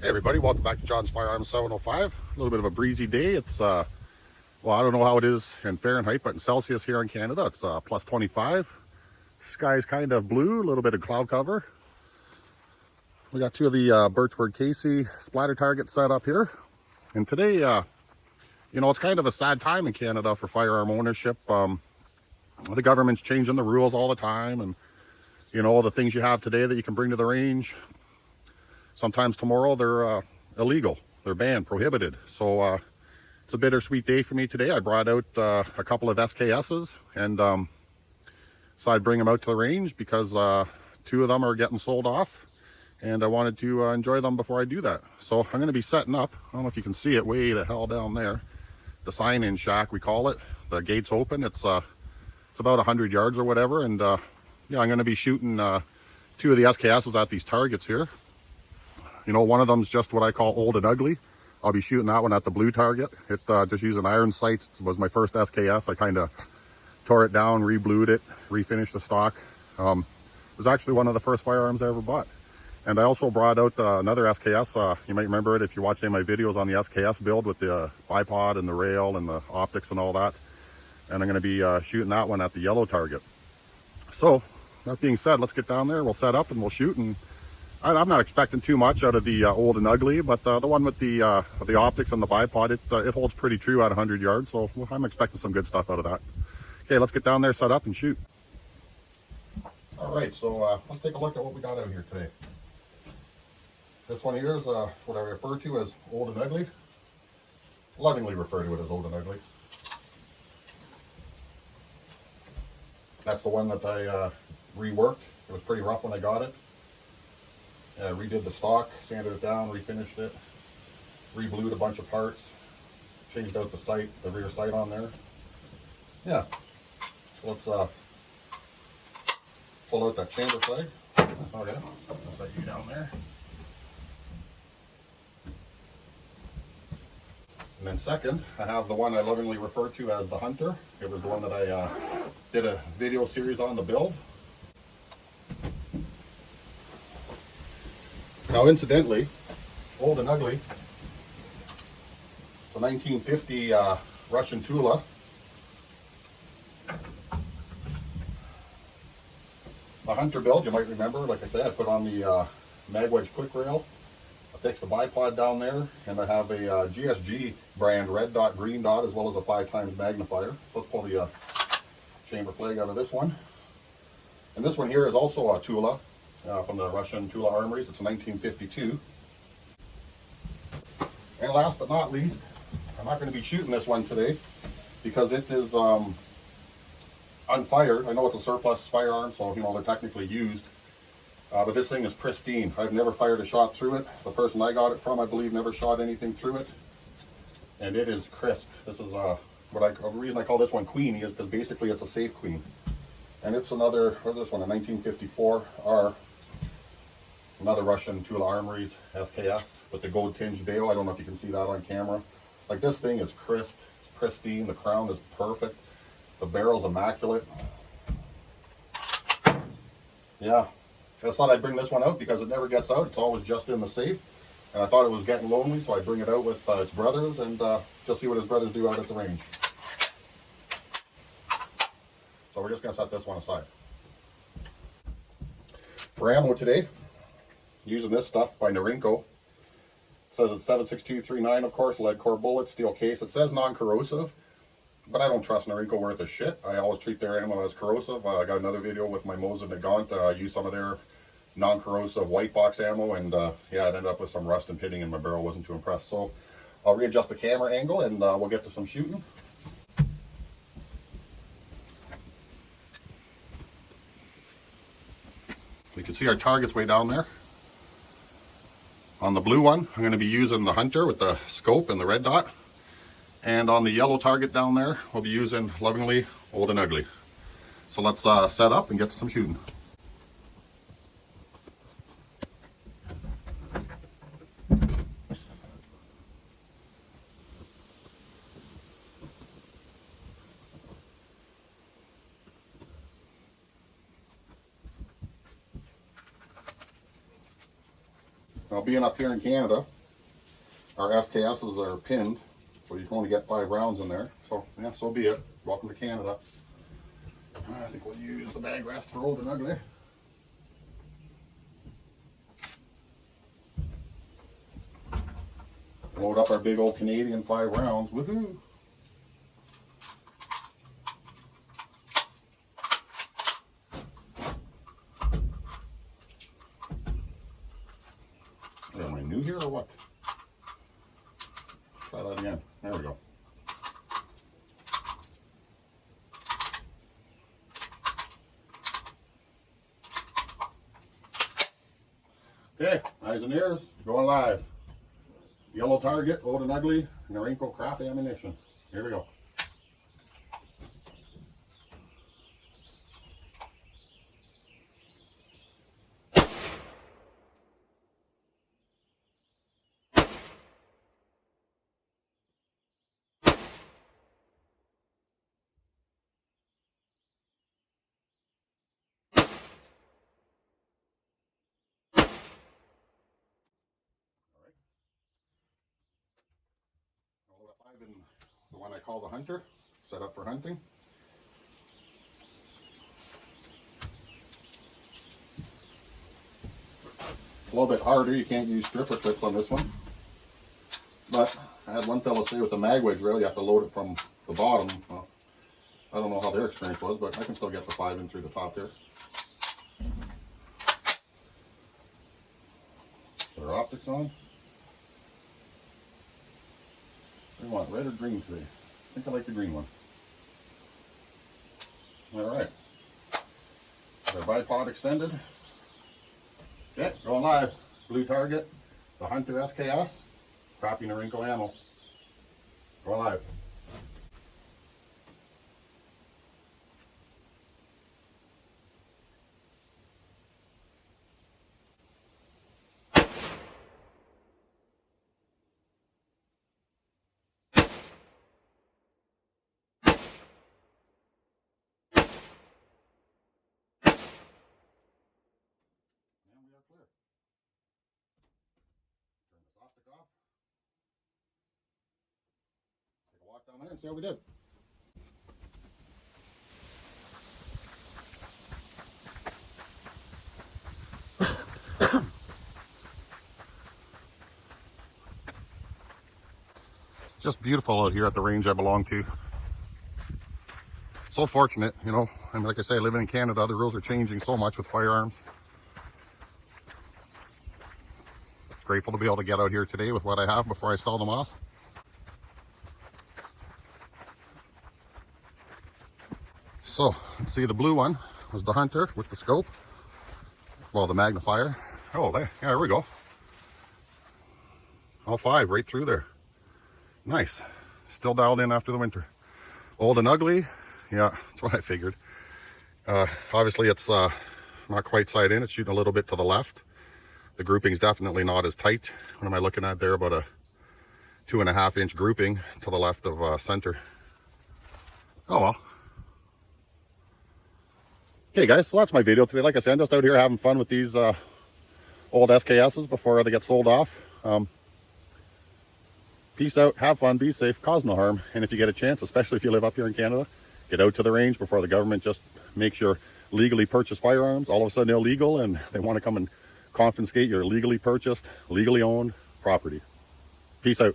Hey everybody, welcome back to John's Firearms 705. A little bit of a breezy day. It's well, I don't know how it is in Fahrenheit, but in Celsius here in Canada, it's plus 25. Sky's kind of blue, a little bit of cloud cover. We got two of the Birchwood Casey splatter targets set up here. And today, you know, it's kind of a sad time in Canada for firearm ownership. The government's changing the rules all the time, and you know, the things you have today that you can bring to the range, sometimes tomorrow they're illegal, they're banned, prohibited. So it's a bittersweet day for me today. I brought out a couple of SKSs and so I'd bring them out to the range because two of them are getting sold off and I wanted to enjoy them before I do that. So I'm going to be setting up, I don't know if you can see it way the hell down there, the sign-in shack we call it. The gate's open. It's about 100 yards or whatever, and yeah, I'm going to be shooting two of the SKSs at these targets here. You know, one of them's just what I call old and ugly. I'll be shooting that one at the blue target. It just using iron sights. It was my first SKS. I kind of tore it down, re-blued it, refinished the stock. It was actually one of the first firearms I ever bought. And I also brought out another SKS. You might remember it if you watched any of my videos on the SKS build with the bipod and the rail and the optics and all that. And I'm going to be shooting that one at the yellow target. So, that being said, let's get down there. We'll set up and we'll shoot. And I'm not expecting too much out of the old and ugly, but the one with the optics and the bipod, it holds pretty true at 100 yards, so I'm expecting some good stuff out of that. Okay, let's get down there, set up, and shoot. All right, so let's take a look at what we got out here today. This one here is what I refer to as old and ugly. Lovingly refer to it as old and ugly. That's the one that I reworked. It was pretty rough when I got it. Redid the stock, sanded it down, refinished it, re-blued a bunch of parts, changed out the sight, the rear sight on there. Yeah, so let's pull out that chamber flag. Oh yeah, I'll set you down there. And then second, I have the one I lovingly refer to as the Hunter. It was the one that I did a video series on the build. Now, incidentally, old and ugly, it's a 1950 Russian Tula. The Hunter build, you might remember, like I said, I put on the mag wedge quick rail. I fixed the bipod down there, and I have a GSG brand red dot, green dot, as well as a 5x magnifier. So let's pull the chamber flag out of this one. And this one here is also a Tula. From the Russian Tula Armories. It's a 1952. And last but not least, I'm not going to be shooting this one today because it is unfired. I know it's a surplus firearm, so you know they're technically used. But this thing is pristine. I've never fired a shot through it. The person I got it from, I believe, never shot anything through it. And it is crisp. This is the reason I call this one Queenie is because basically it's a safe queen. And it's another, what's this one, a 1954 R. Another Russian Tula Armories SKS with the gold tinged bayo. I don't know if you can see that on camera. Like, this thing is crisp, it's pristine, the crown is perfect, the barrel's immaculate. Yeah, I just thought I'd bring this one out because it never gets out. It's always just in the safe. And I thought it was getting lonely, so I'd bring it out with its brothers and just see what his brothers do out at the range. So we're just going to set this one aside. For ammo today, using this stuff by Norinco. It says it's 7.6239, of course, lead core bullet, steel case. It says non-corrosive, but I don't trust Norinco worth a shit. I always treat their ammo as corrosive. I got another video with my Mosin Nagant. I used some of their non-corrosive white box ammo, and yeah, it ended up with some rust and pitting in my barrel. Wasn't too impressed. So I'll readjust the camera angle and we'll get to some shooting. You can see our targets way down there. On the blue one, I'm going to be using the Hunter with the scope and the red dot. And on the yellow target down there, we'll be using lovingly old and ugly. So let's set up and get to some shooting. Now, being up here in Canada, our SKSs are pinned, so you can only get 5 rounds in there. So, yeah, so be it. Welcome to Canada. I think we'll use the bag rest for Old and Ugly. Load up our big old Canadian 5 rounds. Woohoo! Am I new here or what? Try that again. There we go. Okay, eyes and ears, going live. Yellow target, Old and Ugly, Norinco craft ammunition. Here we go. I've been the one I call the Hunter, set up for hunting. It's a little bit harder, you can't use stripper clips on this one. But I had one fellow say with the mag wedge rail, you have to load it from the bottom. Well, I don't know how their experience was, but I can still get the 5 in through the top here. Put our optics on. What do you want, red or green today? I think I like the green one. Alright. Our bipod extended. Okay, going live. Blue target, the Hunter SKS, crappy Norinco ammo. Going live. Clear. Turn this optic off. Take a walk down there and see how we did. Just beautiful out here at the range I belong to. So fortunate, you know, and like I say, living in Canada, the rules are changing so much with firearms. Grateful to be able to get out here today with what I have before I sell them off. So, let's see, the blue one was the Hunter with the scope. Well, the magnifier. Oh, there we go. All 5 right through there. Nice. Still dialed in after the winter. Old and Ugly. Yeah, that's what I figured. Obviously, it's not quite side in. It's shooting a little bit to the left. The grouping's definitely not as tight. What am I looking at there? About a 2.5 inch grouping to the left of center. Oh well. Okay guys, so that's my video today. Like I said, I'm just out here having fun with these old SKSs before they get sold off. Peace out, have fun, be safe, cause no harm. And if you get a chance, especially if you live up here in Canada, get out to the range before the government just makes your legally purchased firearms all of a sudden illegal and they want to come and confiscate your legally purchased, legally owned property. Peace out.